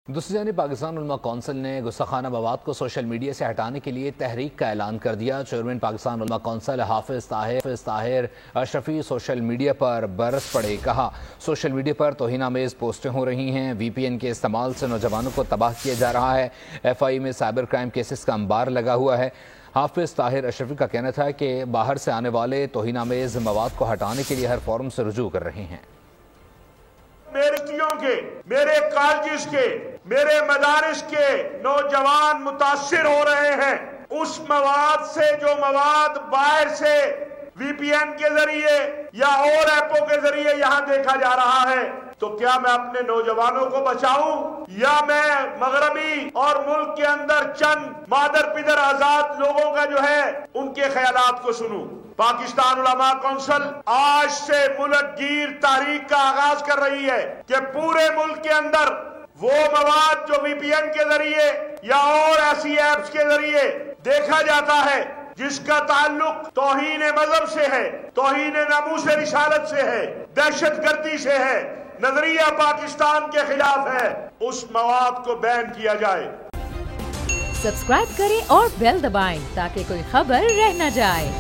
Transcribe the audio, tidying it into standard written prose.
دوسری جانب پاکستان علماء کونسل نے گستاخانہ مواد کو سوشل میڈیا سے ہٹانے کے لیے تحریک کا اعلان کر دیا۔ چیئرمین پاکستان علماء کونسل حافظ طاہر اشرفی سوشل میڈیا پر برس پڑے، کہا سوشل میڈیا پر توہین آمیز پوسٹیں ہو رہی ہیں، وی پی این کے استعمال سے نوجوانوں کو تباہ کیا جا رہا ہے، ایف آئی میں سائبر کرائم کیسز کا انبار لگا ہوا ہے۔ حافظ طاہر اشرفی کا کہنا تھا کہ باہر سے آنے والے توہین آمیز مواد کو ہٹانے کے لیے ہر فورم سے رجوع کر رہے ہیں۔ میرے کالجز کے، میرے مدارس کے نوجوان متاثر ہو رہے ہیں اس مواد سے جو مواد باہر سے وی پی این کے ذریعے یا اور ایپوں کے ذریعے یہاں دیکھا جا رہا ہے۔ تو کیا میں اپنے نوجوانوں کو بچاؤں یا میں مغربی اور ملک کے اندر چند مادر پدر آزاد لوگوں کا جو ہے ان کے خیالات کو سنوں؟ پاکستان علماء کونسل آج سے ملک گیر تحریک کا آغاز کر رہی ہے کہ پورے ملک کے اندر وہ مواد جو وی پی این کے ذریعے یا اور ایسی ایپس کے ذریعے دیکھا جاتا ہے جس کا تعلق توہین مذہب سے ہے، توہین ناموس رسالت سے ہے، دہشت گردی سے ہے، نظریہ پاکستان کے خلاف ہے، اس مواد کو بین کیا جائے۔ سبسکرائب کریں اور بیل دبائیں تاکہ کوئی خبر رہ نہ جائے۔